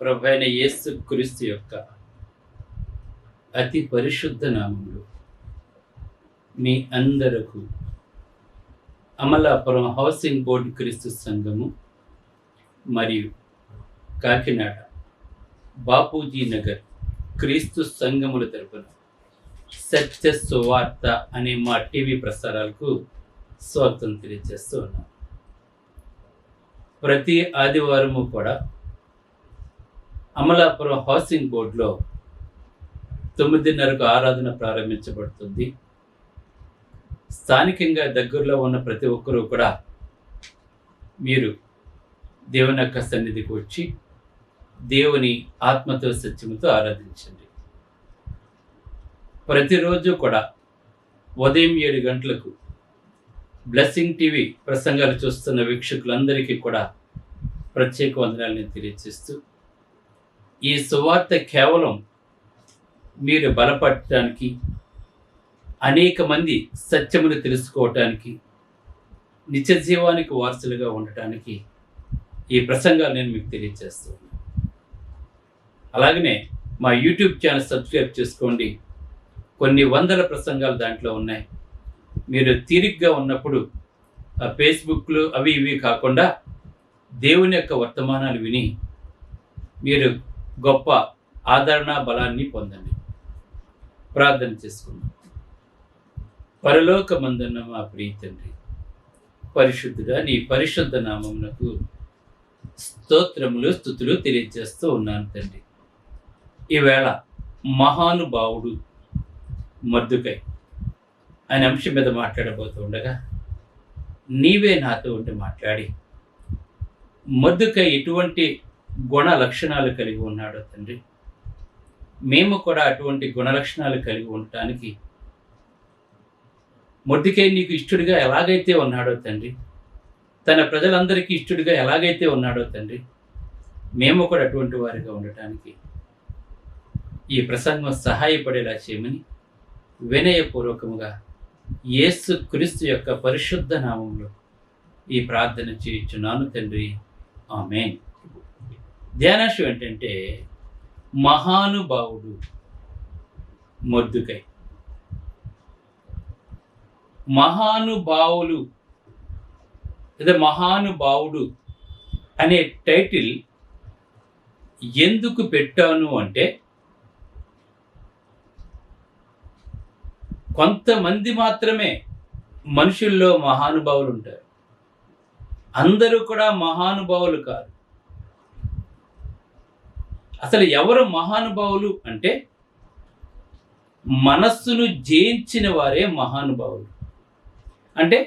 ప్రభువైన యేసు క్రీస్తు యొక్క అతి పరిశుద్ధ నామములో మీ అందరకు అమలాపురం హౌసింగ్ బోర్డు క్రీస్తు సంఘము మరియు కాకినాడ బాపూజీ నగర్ క్రీస్తు సంఘముల తరపున సత్య సువార్త అనే మా టీవీ ప్రసారాలకు స్వాగతం తెలియజేస్తూ ఉన్నాం. ప్రతి ఆదివారము కూడా అమలాపురం హౌసింగ్ బోర్డులో 9:30కు ఆరాధన ప్రారంభించబడుతుంది. స్థానికంగా దగ్గరలో ఉన్న ప్రతి ఒక్కరూ కూడా మీరు దేవుని యొక్క సన్నిధికి వచ్చి దేవుని ఆత్మతో సత్యముతో ఆరాధించండి. ప్రతిరోజు కూడా ఉదయం 7 గంటలకు బ్లెస్సింగ్ టీవీ ప్రసంగాలు చూస్తున్న వీక్షకులందరికీ కూడా ప్రత్యేక వందనాలను తెలియజేస్తూ, ఈ సువార్త కేవలం మీరు బలపడటానికి, అనేక మంది సత్యమును తెలుసుకోవటానికి, నిత్య జీవానికి వారసులుగా ఉండటానికి ఈ ప్రసంగాలు నేను మీకు తెలియజేస్తున్నాను. అలాగనే మా యూట్యూబ్ ఛానల్ సబ్స్క్రైబ్ చేసుకోండి. కొన్ని వందల ప్రసంగాలు దాంట్లో ఉన్నాయి. మీరు తీరిగ్గా ఉన్నప్పుడు ఆ ఫేస్బుక్లు అవి ఇవి కాకుండా దేవుని యొక్క వర్తమానాలు విని మీరు గొప్ప ఆదరణ బలాన్ని పొందండి. ప్రార్థన చేసుకుందాం. పరలోకమందున్న మా ప్రియ తండ్రి, పరిశుద్ధుడా, నీ పరిశుద్ధ నామమునకు స్తోత్రములు స్తుతులు తెలియజేస్తూ ఉన్నాను తండ్రి. ఈవేళ మహానుభావుడు మొర్దెకై అనే అంశం మీద మాట్లాడబోతూ ఉండగా నీవే నాతో ఉండి మాట్లాడి, మొర్దెకై ఎటువంటి గుణ లక్షణాలు కలిగి ఉన్నాడో తండ్రి, మేము కూడా అటువంటి గుణ లక్షణాలు కలిగి ఉండటానికి మొర్దెకై నీకు ఇష్టడిగా ఎలాగైతే ఉన్నాడో తండ్రి, తన ప్రజలందరికీ ఇష్టడిగా ఎలాగైతే ఉన్నాడో తండ్రి, మేము కూడా అటువంటి వారిగా ఉండటానికి ఈ ప్రసంగం సహాయపడేలా చేయమని వినయపూర్వకముగా యేసు క్రీస్తు యొక్క పరిశుద్ధ నామంలో ఈ ప్రార్థన చేయుచున్నాను తండ్రి, ఆమేన్. ధ్యానాంశం ఏంటంటే మహానుభావుడు మొర్దెకై. మహానుభావులు లేదా మహానుభావుడు అనే టైటిల్ ఎందుకు పెట్టాను అంటే, కొంతమంది మాత్రమే మనుషుల్లో మహానుభావులు ఉంటారు. అందరూ కూడా మహానుభావులు కాదు. అసలు ఎవరు మహానుభావులు అంటే, మనస్సును జయించిన వారే మహానుభావులు. అంటే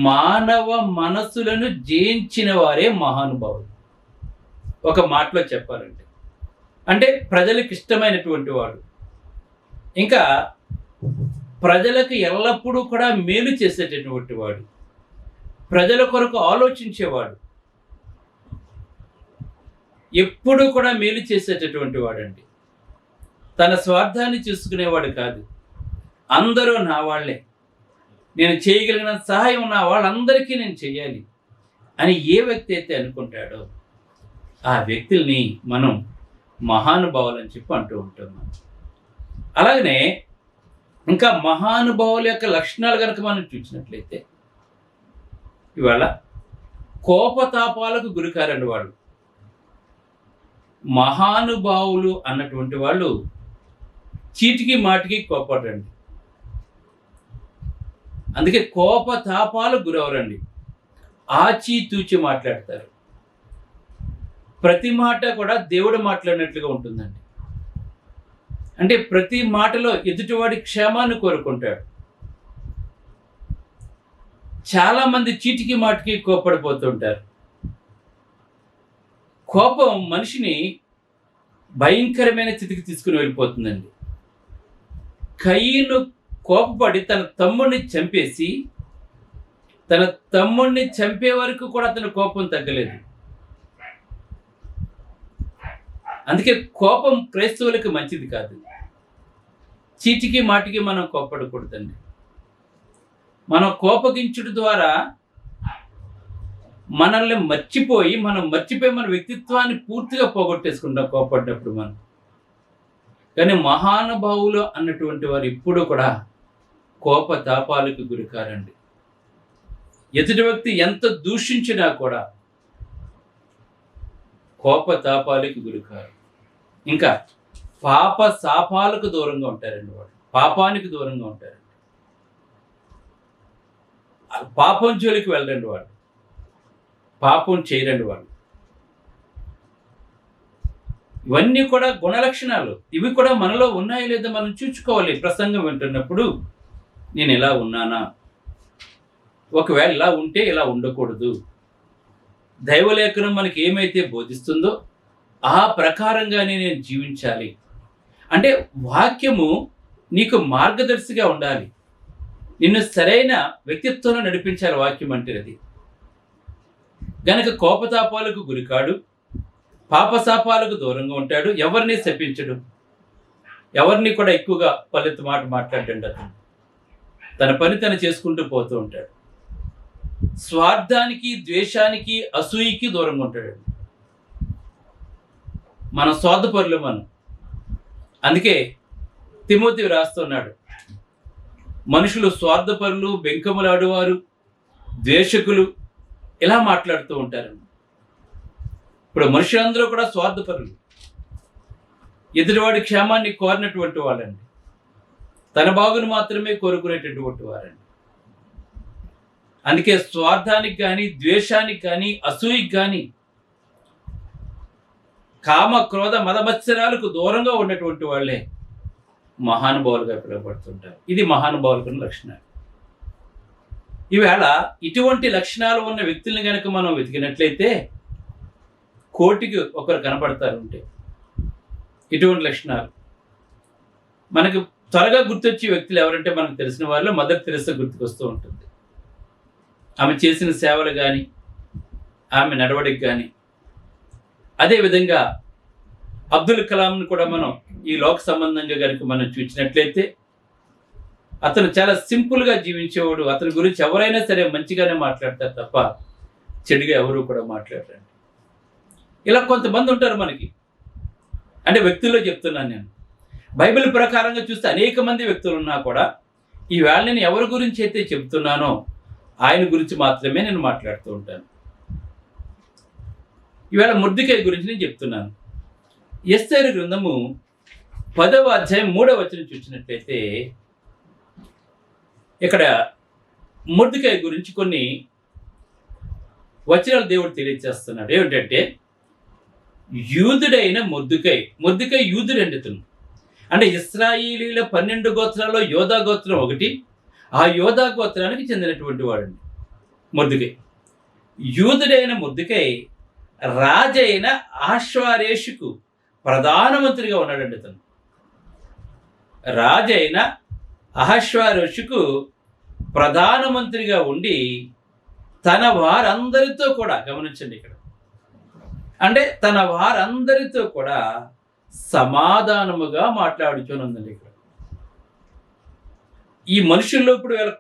మానవ మనస్సులను జయించిన వారే మహానుభావులు. ఒక మాటలో చెప్పాలంటే, అంటే ప్రజలకు ఇష్టమైనటువంటి వాడు, ఇంకా ప్రజలకు ఎల్లప్పుడూ కూడా మేలు చేసేటటువంటి వాడు, ప్రజల కొరకు ఆలోచించేవాడు, ఎప్పుడూ కూడా మేలు చేసేటటువంటి వాడండి. తన స్వార్థాన్ని చూసుకునేవాడు కాదు. అందరూ నా వాళ్ళే, నేను చేయగలిగిన సహాయం నా వాళ్ళందరికీ నేను చేయాలి అని ఏ వ్యక్తి అయితే అనుకుంటాడో ఆ వ్యక్తుల్ని మనం మహానుభావులు అని చెప్పి అంటూ ఉంటున్నాం. అలాగనే ఇంకా మహానుభావుల యొక్క లక్షణాలు కనుక మనం చూసినట్లయితే, ఇవాళ కోపతాపాలకు గురికారండి వాళ్ళు. మహానుభావులు అన్నటువంటి వాళ్ళు చీటికి మాటికి కోపడండి. అందుకే కోపతాపాలు గురవరండి. ఆచితూచి మాట్లాడతారు. ప్రతి మాట కూడా దేవుడు మాట్లాడినట్లుగా ఉంటుందండి. అంటే ప్రతి మాటలో ఎదుటివాడి క్షేమాన్ని కోరుకుంటాడు. చాలామంది చీటికి మాటికి కోపడిపోతుంటారు. కోపం మనిషిని భయంకరమైన స్థితికి తీసుకుని వెళ్ళిపోతుందండి. కయీను కోపపడి తన తమ్ముడిని చంపేసి, తన తమ్ముడిని చంపే వరకు కూడా అతని కోపం తగ్గలేదు. అందుకే కోపం క్రైస్తవులకు మంచిది కాదు. చీటికి మాటికి మనం కోపడకూడదండి. మనం కోపగించుట ద్వారా మనల్ని మర్చిపోయి మన వ్యక్తిత్వాన్ని పూర్తిగా పోగొట్టేసుకుంటాం కోపడ్డప్పుడు మనం. కానీ మహానుభావులు అన్నటువంటి వారు ఎప్పుడూ కూడా కోపతాపాలకు గురికారండి. ఎదుటి వ్యక్తి ఎంత దూషించినా కూడా కోపతాపాలకు గురికారు. ఇంకా పాప శాపాలకు దూరంగా ఉంటారండి వాడు. పాపానికి దూరంగా ఉంటారండి. పాపం జోలికి వెళ్ళరండి వాడు. పాపం చేయరండి వాడు. ఇవన్నీ కూడా గుణలక్షణాలు. ఇవి కూడా మనలో ఉన్నాయో లేదో మనం చూసుకోవాలి. ప్రసంగం వింటున్నప్పుడు నేను ఇలా ఉన్నానా, ఒకవేళ ఇలా ఉంటే ఇలా ఉండకూడదు. దైవలేఖనం మనకి ఏమైతే బోధిస్తుందో ఆ ప్రకారంగానే నేను జీవించాలి. అంటే వాక్యము నీకు మార్గదర్శిగా ఉండాలి. నిన్ను సరైన వ్యక్తిత్వంలో నడిపించాలి వాక్యం అంటే. అది గనక కోపతాపాలకు గురికాడు, పాపశాపాలకు దూరంగా ఉంటాడు, ఎవరిని శపించడు, ఎవరిని కూడా ఎక్కువగా పల్లెత్తు మాట మాట్లాడండి. అతను తన పని తను చేసుకుంటూ పోతూ ఉంటాడు. స్వార్థానికి, ద్వేషానికి, అసూయకి దూరంగా ఉంటాడు. మన స్వార్థపరులు మనం. అందుకే తిమోతి రాస్తున్నాడు, మనుషులు స్వార్థపరులు, బెంకములాడువారు, ద్వేషకులు ఇలా మాట్లాడుతూ ఉంటారు. ఇప్పుడు మనుషులందరూ కూడా స్వార్థపరులు. ఎదుటివాడి క్షేమాన్ని కోరినటువంటి వాళ్ళండి. తన బాగును మాత్రమే కోరుకునేటటువంటి వారండి. అందుకే స్వార్థానికి కానీ, ద్వేషానికి కానీ, అసూయకి కానీ, కామ క్రోధ మదమత్సరాలకు దూరంగా ఉన్నటువంటి వాళ్ళే మహానుభావులుగా పిలువబడుతుంటారు. ఇది మహానుభావులకు లక్షణాలు. ఈవేళ ఇటువంటి లక్షణాలు ఉన్న వ్యక్తుల్ని కనుక మనం వెతికినట్లయితే కోటికి ఒకరు కనపడతారు. ఉంటే ఇటువంటి లక్షణాలు మనకు త్వరగా గుర్తొచ్చే వ్యక్తులు ఎవరంటే మనకు తెలిసిన వాళ్ళు మదర్ తెరెసా గుర్తుకొస్తూ ఉంటుంది. ఆమె చేసిన సేవలు కానీ, ఆమె నడవడికి కానీ. అదేవిధంగా అబ్దుల్ కలాంను కూడా మనం ఈ లోక సంబంధంగా కనుక మనం చూసినట్లయితే అతను చాలా సింపుల్గా జీవించేవాడు. అతని గురించి ఎవరైనా సరే మంచిగానే మాట్లాడతారు తప్ప చెడుగా ఎవరు కూడా మాట్లాడరండి. ఇలా కొంతమంది ఉంటారు మనకి. అంటే వ్యక్తుల్లో చెప్తున్నాను నేను. బైబిల్ ప్రకారంగా చూస్తే అనేక మంది వ్యక్తులు ఉన్నా కూడా ఈవేళ నేను ఎవరి గురించి అయితే చెప్తున్నానో ఆయన గురించి మాత్రమే నేను మాట్లాడుతూ ఉంటాను. ఈవేళ మొర్దెకై గురించి నేను చెప్తున్నాను. ఎస్తేరు గ్రంథము 10వ అధ్యాయం 3వ వచనం చూసినట్లయితే ఇక్కడ మొర్దెకై గురించి కొన్ని వచనాలు దేవుడు తెలియజేస్తున్నాడు. ఏమిటంటే యూదుడైన మొర్దెకై యూదుడండి. అతను అంటే ఇశ్రాయేలీల 12 గోత్రాల్లో యోధా గోత్రం ఒకటి. ఆ యోధా గోత్రానికి చెందినటువంటి వాడండి మొర్దెకై. యూదుడైన మొర్దెకై రాజైన అహష్వేరోషుకు ప్రధానమంత్రిగా ఉన్నాడండి. అతను రాజైన అహష్వేరోషుకు ప్రధానమంత్రిగా ఉండి తన వారందరితో కూడా, గమనించండి ఇక్కడ, అంటే తన వారందరితో కూడా సమాధానముగా మాట్లాడుచునుందండి. ఇక్కడ ఈ మనుషుల్లో ఇప్పుడు వీళ్ళ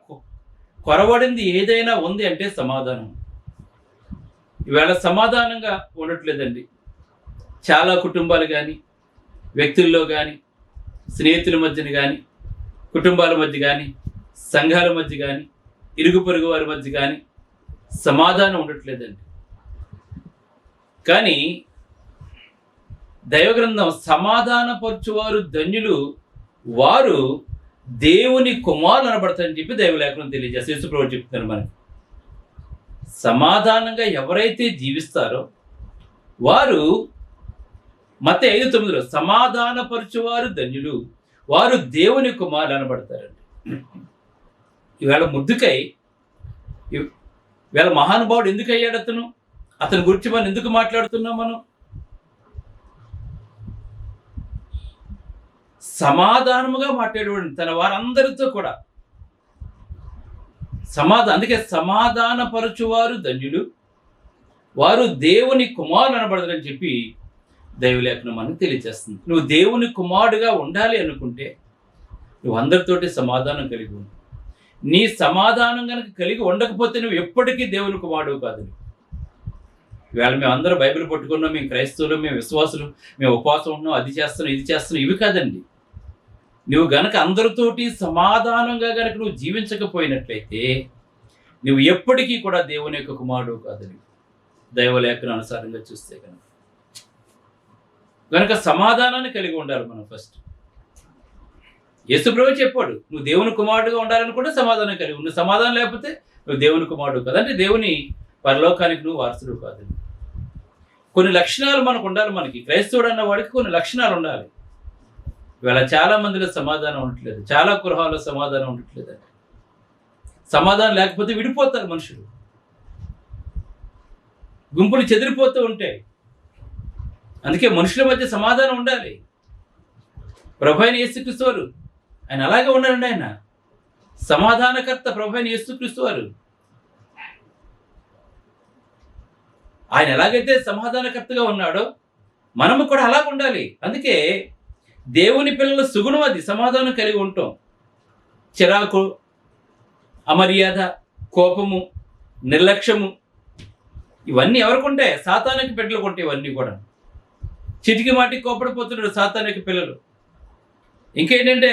కొరవడింది ఏదైనా ఉంది అంటే సమాధానం. ఈవేళ సమాధానంగా ఉండట్లేదండి. చాలా కుటుంబాలు కానీ, వ్యక్తుల్లో కానీ, స్నేహితుల మధ్యన కానీ, కుటుంబాల మధ్య కానీ, సంఘాల మధ్య కానీ, ఇరుగు పొరుగు వారి మధ్య కానీ సమాధానం ఉండట్లేదండి. కానీ దైవగ్రంథం సమాధానపరచువారు ధన్యులు, వారు దేవుని కుమారులు అనబడతారని చెప్పి దైవలేఖనం తెలియజేస్తారు. యేసుప్రభువు చెప్తున్నారు మనకి. సమాధానంగా ఎవరైతే జీవిస్తారో వారు, మత్తయి 5:9 సమాధానపరచువారు ధన్యులు, వారు దేవుని కుమారులు అనబడతారండి. ఈవేళ మొర్దెకై ఈవేళ మహానుభావుడు ఎందుకు అయ్యాడు? అతని గురించి మనం ఎందుకు మాట్లాడుతున్నాం? మనం సమాధానముగా మాట్లాడేవాడు తన వారందరితో కూడా. అందుకే సమాధానపరచువారు ధన్యులు, వారు దేవుని కుమారులు అనబడతారని చెప్పి దైవలేఖనం మనకు తెలియజేస్తుంది. నువ్వు దేవుని కుమారుడుగా ఉండాలి అనుకుంటే నువ్వు అందరితోటి సమాధానం కలిగి ఉండు. నీ సమాధానం కనుక కలిగి ఉండకపోతే నువ్వు ఎప్పటికీ దేవుని కుమారుడు కాదు. ఇవాళ మేము అందరూ బైబిల్ పట్టుకున్నాం, మేము క్రైస్తవులు, మేము విశ్వాసులు, మేము ఉపవాసం ఉంటున్నాం, అది చేస్తున్నాం, ఇది చేస్తున్నాం, ఇవి కాదండి. నువ్వు గనక అందరితోటి సమాధానంగా గనక నువ్వు జీవించకపోయినట్లయితే నువ్వు ఎప్పటికీ కూడా దేవుని యొక్క కుమారుడు కాదని దైవలేఖన అనుసారంగా చూస్తే కనుక సమాధానాన్ని కలిగి ఉండాలి మనం ఫస్ట్. యేసుప్రభు చెప్పాడు, నువ్వు దేవుని కుమారుడుగా ఉండాలని కూడా సమాధానం కలిగి నువ్వు సమాధానం లేకపోతే నువ్వు దేవుని కుమారుడు కాదు, అంటే దేవుని పరలోకానికి నువ్వు వారసుడు కాదని. కొన్ని లక్షణాలు మనకు ఉండాలి. మనకి క్రైస్తవుడు అన్న వాడికి కొన్ని లక్షణాలు ఉండాలి. ఇవాళ చాలా మందిలో సమాధానం ఉండట్లేదు, చాలా గృహాల్లో సమాధానం ఉండట్లేదు. సమాధానం లేకపోతే విడిపోతారు మనుషులు, గుంపులు చెదిరిపోతూ ఉంటాయి. అందుకే మనుషుల మధ్య సమాధానం ఉండాలి. ప్రభు అయిన యేసుక్రీస్తు వారు ఆయన అలాగే ఉన్నారండి. ఆయన సమాధానకర్త ప్రభు అయిన యేసుక్రీస్తు వారు. ఆయన ఎలాగైతే సమాధానకర్తగా ఉన్నాడో మనము కూడా అలాగ ఉండాలి. అందుకే దేవుని పిల్లల సుగుణం అది, సమాధానం కలిగి ఉంటాం. చిరాకు, అమర్యాద, కోపము, నిర్లక్ష్యము ఇవన్నీ ఎవరికి ఉంటాయి? సాతానికి బిడ్డలకు ఉంటాయి. ఇవన్నీ కూడా చిటికి మాటికి కోపడిపోతున్నాడు సాతానికి పిల్లలు. ఇంకేంటంటే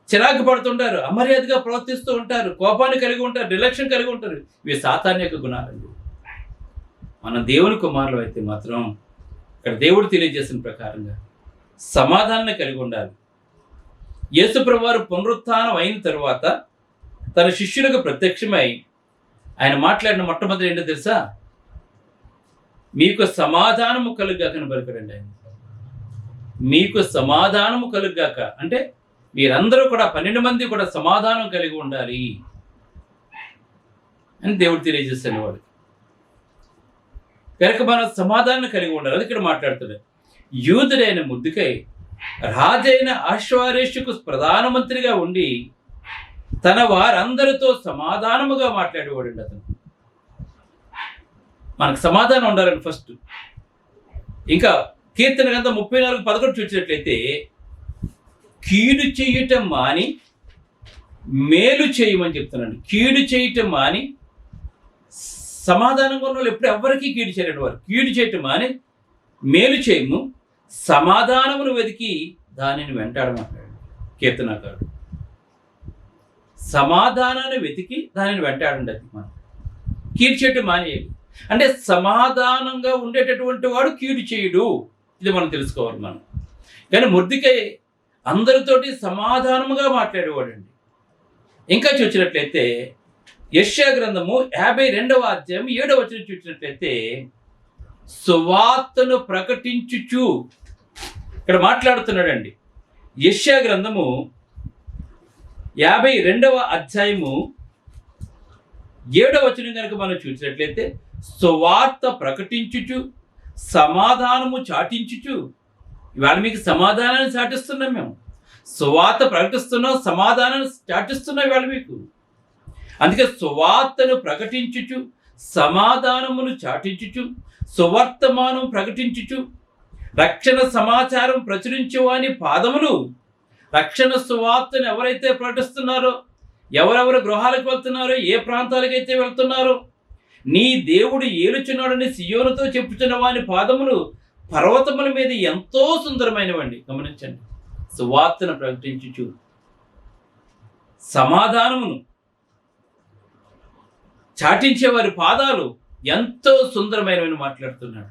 చిరాకు పడుతుంటారు, అమర్యాదగా ప్రవర్తిస్తూ ఉంటారు, కోపాన్ని కలిగి ఉంటారు, నిర్లక్ష్యం కలిగి ఉంటారు. ఇవి సాతాన్ యొక్క గుణాలండి. మనం దేవుని కుమారులు అయితే మాత్రం ఇక్కడ దేవుడు తెలియజేసిన ప్రకారంగా సమాధానాన్ని కలిగి ఉండాలి. యేసుప్రభువు వారు పునరుత్థానం అయిన తరువాత తన శిష్యులకు ప్రత్యక్షమై ఆయన మాట్లాడిన మొట్టమొదటి ఏంటో తెలుసా? మీకు సమాధానము కలుగాక అని పలికాడండి ఆయన. మీకు సమాధానము కలుగాక అంటే మీరందరూ కూడా 12 మంది కూడా సమాధానం కలిగి ఉండాలి అని దేవుడు తెలియజేశాడు వాడు. కనుక మనం సమాధానం కలిగి ఉండాలి. అది ఇక్కడ మాట్లాడుతున్నాడు. యూదుడైన ముద్దుకై రాజైన అశ్వారేషుకు ప్రధానమంత్రిగా ఉండి తన వారందరితో సమాధానముగా మాట్లాడేవాడండి అతను. మనకు సమాధానం ఉండాలని ఫస్ట్. ఇంకా కీర్తన గ్రంథం 34:11 చూసినట్లయితే కీడు చేయటం మాని మేలు చేయమని చెప్తున్నాడు. కీడు చేయటం మాని సమాధానంగా ఉన్న వాళ్ళు ఎప్పుడు ఎవరికి కీడు చేయలేడు. వారు కీడు చేయటం మాని మేలు చేయము, సమాధానమును వెతికి దానిని వెంటాడమంటాడు కీర్తనకారుడు. సమాధానాన్ని వెతికి దానిని వెంటాడండి. అది మనం కీడు చేయటం మానేయాలి. అంటే సమాధానంగా ఉండేటటువంటి వాడు కీడు చేయుడు. ఇది మనం తెలుసుకోవాలి మనం. కానీ మొర్దెకై అందరితోటి సమాధానముగా మాట్లాడేవాడండి. ఇంకా చూసినట్లయితే యెషయా గ్రంథము 52వ అధ్యాయం 7వ వచనం చూసినట్లయితే సువార్తను ప్రకటించుచు ఇక్కడ మాట్లాడుతున్నాడండి. యెషయా గ్రంథము 52వ అధ్యాయము 7వ వచనం కనుక మనం చూసినట్లయితే సువార్త ప్రకటించుచు సమాధానము చాటించుచు. ఇవాళ మీకు సమాధానాన్ని చాటిస్తున్నాం మేము. సువార్త ప్రకటిస్తున్నాం, సమాధానాన్ని చాటిస్తున్నాం ఇవాళ మీకు. అందుకే సువార్తను ప్రకటించుచు సమాధానమును చాటించుచు సువర్తమానం ప్రకటించుచు రక్షణ సమాచారం ప్రచురించేవాని పాదములు. రక్షణ సువార్తను ఎవరైతే ప్రకటిస్తున్నారో, ఎవరెవరు గృహాలకు వెళ్తున్నారో, ఏ ప్రాంతాలకైతే వెళ్తున్నారో, నీ దేవుడు ఏలుచున్నాడని సియోనుతో చెప్పుచున్న వాని పాదములు పర్వతముల మీద ఎంతో సుందరమైనవండి. గమనించండి. సువార్తను ప్రకటించుచు సమాధానమును చాటించే వారి పాదాలు ఎంతో సుందరమైనవని మాట్లాడుతున్నాడు.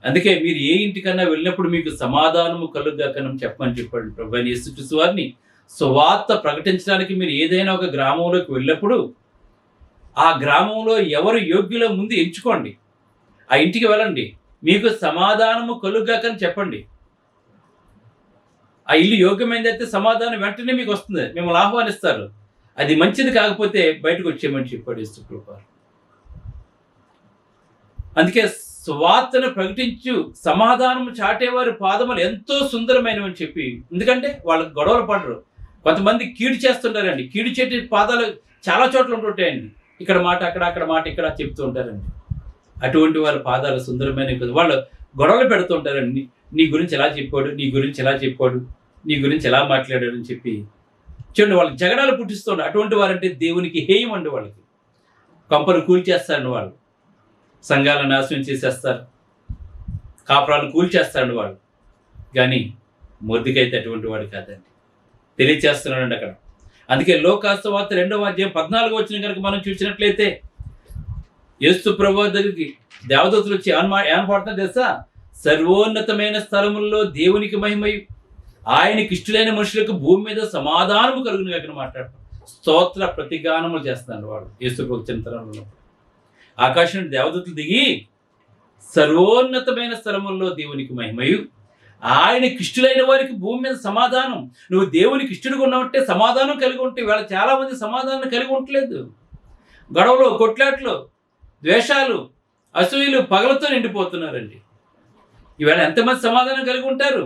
అందుకే మీరు ఏ ఇంటికన్నా వెళ్ళినప్పుడు మీకు సమాధానము కలుగాకని చెప్పమని చెప్పాడు ప్రభువైన యేసుక్రీస్తు వారిని. సువార్త ప్రకటించడానికి మీరు ఏదైనా ఒక గ్రామంలోకి వెళ్ళినప్పుడు ఆ గ్రామంలో ఎవరు యోగ్యులో ముందు ఎంచుకోండి. ఆ ఇంటికి వెళ్ళండి, మీకు సమాధానము కలుగాకని చెప్పండి. ఆ ఇల్లు యోగ్యమైనదైతే సమాధానం వెంటనే మీకు వస్తుంది, మిమ్మల్ని ఆహ్వానిస్తారు. అది మంచిది కాకపోతే బయటకు వచ్చేయమని చెప్పాడు యేసుప్రభువు. అందుకే సువార్తను ప్రకటించు సమాధానము చాటేవారి పాదములు ఎంతో సుందరమైనవని చెప్పి, ఎందుకంటే వాళ్ళకి గొడవలు పడరు. కొంతమంది కీడు చేస్తుంటారండి. కీడు చేటి పాదాలు చాలా చోట్ల ఉంటుంటాయండి. ఇక్కడ మాట అక్కడ, అక్కడ మాట ఇక్కడ చెప్తూ ఉంటారండి. అటువంటి వాళ్ళ పాదాలు సుందరమైనవి కదా. వాళ్ళు గొడవలు పెడుతుంటారండి. నీ గురించి ఎలా చెప్పాడు, నీ గురించి ఎలా చెప్పాడు, నీ గురించి ఎలా మాట్లాడాడు అని చెప్పి చూడండి, వాళ్ళకి జగడాలు పుట్టిస్తుంటారు. అటువంటి వారంటే దేవునికి హేయం అండి. వాళ్ళకి కంపను కూల్చేస్తారండి. వాళ్ళు సంఘాలను నాశనం చేసేస్తారు, కాపురాలను కూల్చేస్తాడు వాడు. కానీ మొర్దెకై అటువంటి వాడు కాదండి. తెలియచేస్తున్నాడండి అక్కడ. అందుకే లోకాసు వార్త 2వ అధ్యాయం 14వ వచనం కనుక మనం చూసినట్లయితే, యేసు ప్రభువు దగ్గరికి దేవదూతలు వచ్చి ఏమని పాడుతున్నారు తెలుసా? సర్వోన్నతమైన స్థలముల్లో దేవునికి మహిమయు, ఆయనకి ఇష్టలైన మనుషులకు భూమి మీద సమాధానము కలుగును కాక మాట్లాడతాం. స్తోత్ర ప్రతిగానములు చేస్తున్నాడు వాడు యేసు ప్రభు చింతనలో. ఆకాశం నుండి దేవదూతలు దిగి సర్వోన్నతమైన స్థలముల్లో దేవునికి మహిమయు, ఆయనకి ఇష్టలైన వారికి భూమి మీద సమాధానం. నువ్వు దేవునికి ఇష్టడుగా ఉన్నావంటే సమాధానం కలిగి ఉంటే, ఇవాళ చాలా మంది సమాధానం కలిగి ఉండలేదు. గొడవలు, కొట్లాట్లు, ద్వేషాలు, అసూయలు, పగలతో నిండిపోతున్నారండి. ఈవేళ ఎంతమంది సమాధానం కలిగి ఉంటారు?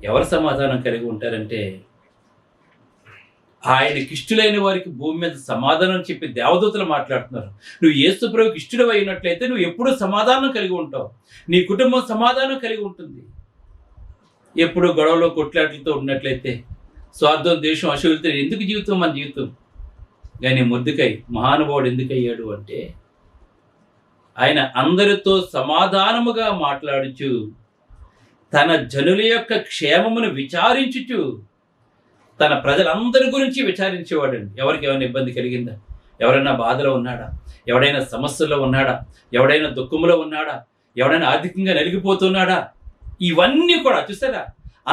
ఎవరు సమాధానం కలిగి ఉంటారంటే, ఆయనకి ఇష్టలైన వారికి భూమి మీద సమాధానం చెప్పి దేవదూతలు మాట్లాడుతున్నారు. నువ్వు యేసు ప్రభువుకి ఇష్టడు అయినట్లయితే నువ్వు ఎప్పుడూ సమాధానం కలిగి ఉంటావు. నీ కుటుంబం సమాధానం కలిగి ఉంటుంది. ఎప్పుడు గొడవలో కొట్లాట్లతో ఉన్నట్లయితే, స్వార్థం, దేశం, అసూయలతో ఎందుకు జీవితం మన జీవితం? కానీ మొర్దెకై మహానుభావుడు ఎందుకు అయ్యాడు అంటే, ఆయన అందరితో సమాధానముగా మాట్లాడుచు తన జనుల యొక్క క్షేమమును విచారించుచు తన ప్రజలందరి గురించి విచారించేవాడండి. ఎవరికి ఏమైనా ఇబ్బంది కలిగిందా? ఎవరైనా బాధలో ఉన్నాడా? ఎవడైనా సమస్యల్లో ఉన్నాడా? ఎవడైనా దుఃఖంలో ఉన్నాడా? ఎవడైనా ఆర్థికంగా నలిగిపోతున్నాడా? ఇవన్నీ కూడా చూసారా,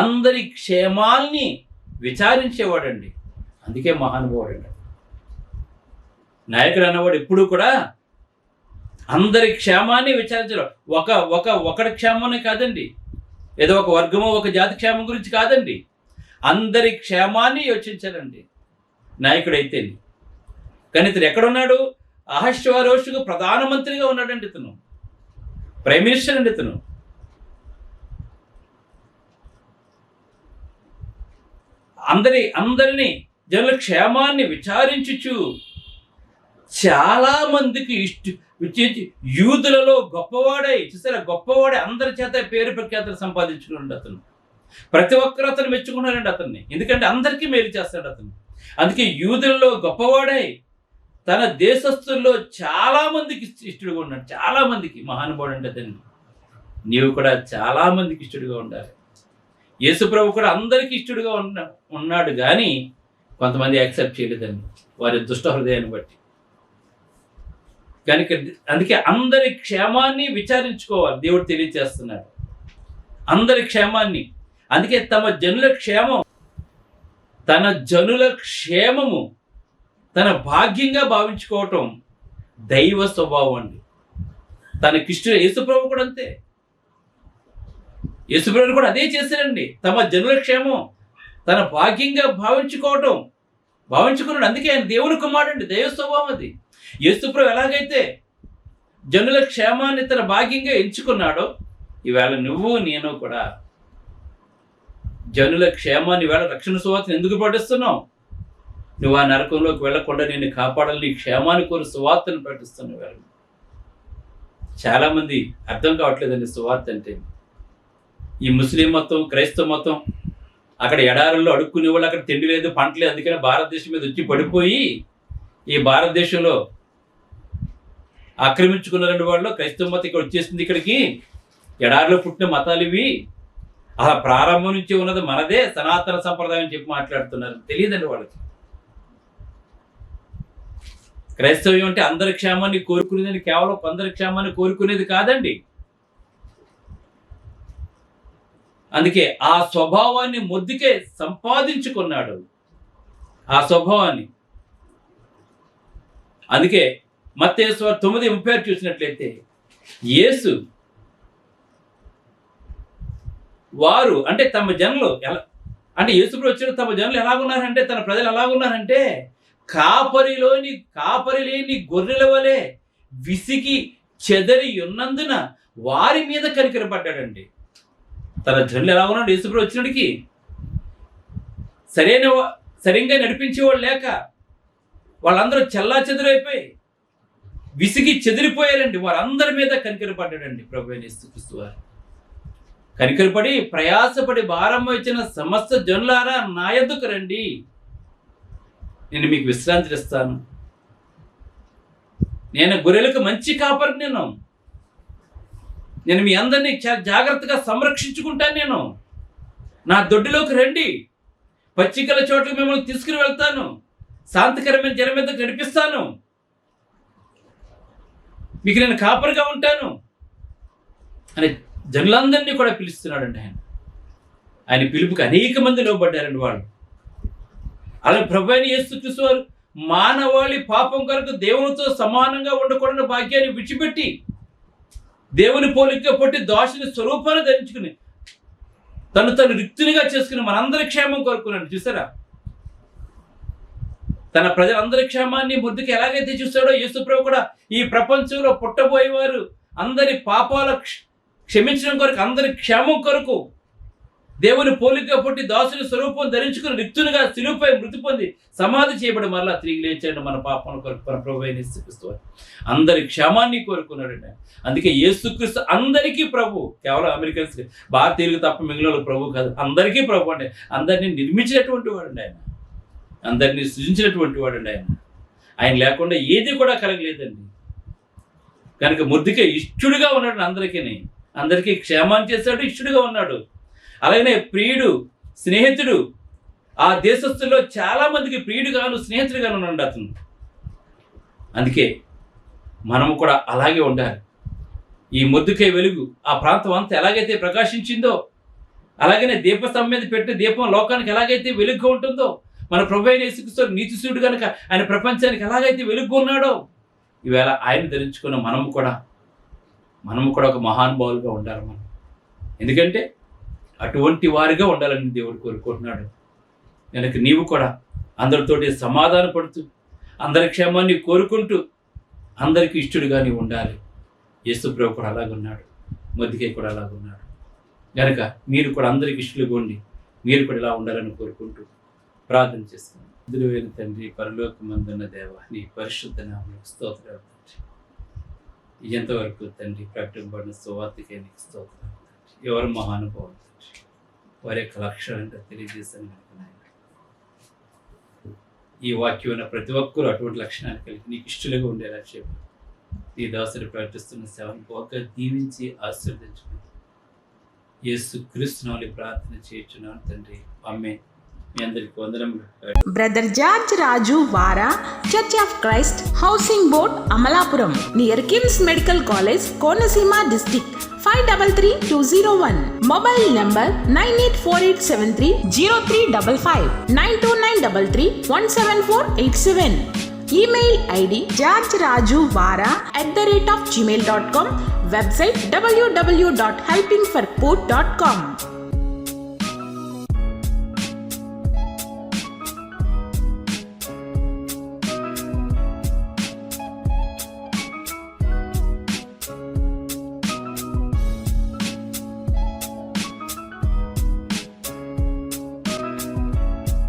అందరి క్షేమాల్ని విచారించేవాడండి. అందుకే మహానుభావుడు అండి. నాయకుడు అన్నవాడు ఎప్పుడూ కూడా అందరి క్షేమాన్ని విచారించడం. ఒకటి క్షేమాన్ని కాదండి, ఏదో ఒక వర్గమో ఒక జాతి క్షేమం గురించి కాదండి, అందరి క్షేమాన్ని యోచించాలండి నాయకుడైతే. కానీ ఇతను ఎక్కడున్నాడు? అహష్వేరోషుకు ప్రధానమంత్రిగా ఉన్నాడండి. ఇతను ప్రైమ్ మినిస్టర్ అండి. ఇతను అందరినీ జనుల క్షేమాన్ని విచారించుచు చాలా మందికి యూదులలో గొప్పవాడై, చూసారా, గొప్పవాడే అందరి చేత పేరు ప్రఖ్యాతలు సంపాదించుకున్నాడు అతను. ప్రతి ఒక్కరు అతను మెచ్చుకున్నారండి అతన్ని, ఎందుకంటే అందరికీ మేలు చేస్తాడు అతను. అందుకే యూదులలో గొప్పవాడై తన దేశస్తుల్లో చాలా మందికి ఇష్టడుగా ఉన్నాడు. చాలా మందికి మహానుభావుడు అంటే అతన్ని. నీవు కూడా చాలా మందికి ఇష్టడుగా ఉండాలి. యేసు ప్రభు కూడా అందరికీ ఇష్టడుగా ఉన్నాడు, కానీ కొంతమంది యాక్సెప్ట్ చేయలేదండి వారి దుష్ట హృదయాన్ని బట్టి. కనుక అందుకే అందరి క్షేమాన్ని విచారించుకోవాలి దేవుడు తెలియచేస్తున్నాడు, అందరి క్షేమాన్ని. అందుకే తన జనుల క్షేమము తన భాగ్యంగా భావించుకోవటం దైవ స్వభావం అండి. తనకిష్ట యేసుప్రభు కూడా అంతే. యేసుప్రభు కూడా అదే చేశారండి. తమ జనుల క్షేమం తన భాగ్యంగా భావించుకున్నాడు. అందుకే ఆయన దేవుని కుమారుడు అండి, దైవ స్వభావం అది. యేసుప్రభు ఎలాగైతే జనుల క్షేమాన్ని తన భాగ్యంగా ఎంచుకున్నాడో, ఈవేళ నువ్వు నేను కూడా జనుల క్షేమాన్ని, ఈవేళ రక్షణ సువార్తను ఎందుకు ప్రకటిస్తున్నావు? నువ్వు ఆ నరకంలోకి వెళ్ళకుండా నేను కాపాడాలని నీ క్షేమాన్ని కోరి సువార్తను ప్రకటిస్తున్నావు. వేళ చాలామంది అర్థం కావట్లేదండి సువార్త అంటే. ఈ ముస్లిం మతం, క్రైస్తవ మతం, అక్కడ ఎడారుల్లో అడుక్కునే వాళ్ళు, అక్కడ తిండి లేదు, పంట లేదు, అందుకని భారతదేశం మీద వచ్చి పడిపోయి ఈ భారతదేశంలో ఆక్రమించుకున్నారండి వాళ్ళు. క్రైస్తవ మతం ఇక్కడ వచ్చేసింది. ఇక్కడికి ఎడారిలో పుట్టిన మతాలు ఇవి, అలా ప్రారంభం నుంచి ఉన్నది మనదే సనాతన సంప్రదాయం చెప్పి మాట్లాడుతున్నారు. తెలియదండి వాళ్ళకి. క్రైస్తవ్యం అంటే అందరి క్షేమాన్ని కోరుకునేది, కేవలం కొందరి క్షేమాన్ని కోరుకునేది కాదండి. అందుకే ఆ స్వభావాన్ని మొర్దెకై సంపాదించుకున్నాడు, ఆ స్వభావాన్ని. అందుకే మత్తయి 9:36 చూసినట్లయితే, యేసు వారు అంటే తమ జనులు ఎలా అంటే యేసుప్రభు వచ్చిన తమ జనులు ఎలాగున్నారంటే, తన ప్రజలు ఎలాగున్నారంటే, కాపరి లేని గొర్రెల వలె విసిగి చెదరి ఉన్నందున వారి మీద కనికరపడ్డాడండి. తన జనులు ఎలా ఉన్నాడు యేసుప్రభు వచ్చినడికి? సరిగ్గా నడిపించేవాళ్ళు లేక వాళ్ళందరూ చెల్లా చెదురైపోయి విసిగి చెదిరిపోయారండి. వారందరి మీద కనికరపడ్డాడండి ప్రభు అయిన యేసుక్రీస్తు వారు. కనికరపడి ప్రయాసపడి భారం వచ్చిన సమస్త జనులారా నా యొద్దకు రండి, నేను మీకు విశ్రాంతి ఇస్తాను. నేను గొర్రెలకు మంచి కాపరి, నేను మీ అందరినీ చాలా జాగ్రత్తగా సంరక్షించుకుంటాను. నేను నా దొడ్డిలోకి రండి, పచ్చికల చోట్ల మిమ్మల్ని తీసుకుని వెళ్తాను, శాంతికరమైన జనం మీద నడిపిస్తాను, మీకు నేను కాపరిగా ఉంటాను అని జనులందరినీ కూడా పిలుస్తున్నాడండి ఆయన పిలుపుకి అనేక మంది లోబడ్డారండి వాళ్ళు. అలా ప్రభువైన యేసుక్రీస్తు వారు మానవాళి పాపం కొరకు దేవునితో సమానంగా ఉండకూడని భాగ్యాన్ని విడిచిపెట్టి దేవుని పోలిక పుట్టి దాసుని స్వరూపాన్ని ధరించుకుని తను రిక్తునిగా చేసుకుని మనందరి క్షేమం కోరుకున్నాడు. చూసారా, తన ప్రజలందరి క్షేమాన్ని ముద్దుకి ఎలాగైతే చూస్తాడో యేసుప్రభు కూడా ఈ ప్రపంచంలో పుట్టబోయేవారు అందరి పాపాల క్షమించడం కొరకు, అందరి క్షేమం కొరకు దేవుని పోలికగా పుట్టి దాసుని స్వరూపం ధరించుకుని రిక్తునిగా శిలువపై మృతి పొంది సమాధి చేయబడి మరలా తిరిగి లేచాడు మన పాపం కొరకు. మన ప్రభువైన యేసుక్రీస్తు అందరి క్షేమాన్ని కోరుకున్నాడండి. అందుకే యేసుక్రీస్తు అందరికీ ప్రభు, కేవలం అమెరికన్స్ భారతీయులకు తప్ప మిగిలిన ప్రభు కాదు, అందరికీ ప్రభు అండి. అందరినీ నిర్మించినటువంటి వాడండి ఆయన, అందరినీ సృజించినటువంటి వాడండి ఆయన లేకుండా ఏది కూడా కలగలేదండి. కనుక మొర్దెకై ఇష్టుడిగా ఉన్నాడు, అందరికీ క్షేమాన్ని చేశాడు, ఇష్టుడిగా ఉన్నాడు. అలాగనే ప్రియుడు, స్నేహితుడు, ఆ దేశస్తుల్లో చాలా మందికి ప్రియుడుగాను స్నేహితుడిగాను ఉన్నాడు అతను. అందుకే మనము కూడా అలాగే ఉండాలి. ఈ మొర్దెకై వెలుగు ఆ ప్రాంతం అంతా ఎలాగైతే ప్రకాశించిందో, అలాగనే దీపస్తంభం మీద పెట్టిన దీపం లోకానికి ఎలాగైతే వెలుగుగా ఉంటుందో, మన ప్రభువైన యేసుక్రీస్తు నీతిశూరుడు కనుక ఆయన ప్రపంచానికి ఎలాగైతే వెలుగు ఉన్నాడో, ఈవేళ ఆయన ధరించుకున్న మనము కూడా ఒక మహానుభావులుగా ఉండాలి మనం. ఎందుకంటే అటువంటి వారిగా ఉండాలని దేవుడు కోరుకుంటున్నాడు. కనుక నీవు కూడా అందరితోటి సమాధాన పడుతూ, అందరి క్షేమాన్ని కోరుకుంటూ, అందరికీ ఇష్టడుగా నీవు ఉండాలి. యేసుప్రభు కూడా అలాగున్నాడు, మొర్దెకై కూడా అలాగున్నాడు. కనుక మీరు కూడా అందరికి ఇష్టలుగా ఉండి మీరు కూడా ఇలా ఉండాలని కోరుకుంటూ ప్రార్థన చేస్తున్నాను. దివ్యమైన తండ్రి, పరలోకమందున్న దేవ, నీ పరిశుద్ధ నామమునకు స్తోత్రాలు తండ్రి. ఎంతవరకు తండ్రి ప్రకటింపబడిన సువార్తకే నీకు స్తోత్రాలు తండ్రి. ఎవరు మహానుభావులు తండ్రి, వారి యొక్క లక్ష్యాలంటే తెలియజేశాను. ఈ వాక్యం ప్రతి ఒక్కరూ అటువంటి లక్షణాలు కలిగి నీకు ఇష్టలుగా ఉండేలా చెప్పి నీ దాసుడు ప్రకటిస్తున్న సేవను బాగా దీవించి ఆశీర్వదించుకుని యేసుక్రీస్తు నామములో ప్రార్థన చేయుచున్నాను తండ్రి, ఆమేన్. మీ అందరికీ వందనములు. బ్రదర్ జార్జ్ రాజు వారా, church of Christ, housing board, Amalapuram, near KIMS medical college, Konaseema district, 523201. Mobile number 9848730355, 92933174174. Email ID georgerajuvara@gmail.com. Website www.helpingforpoor.com.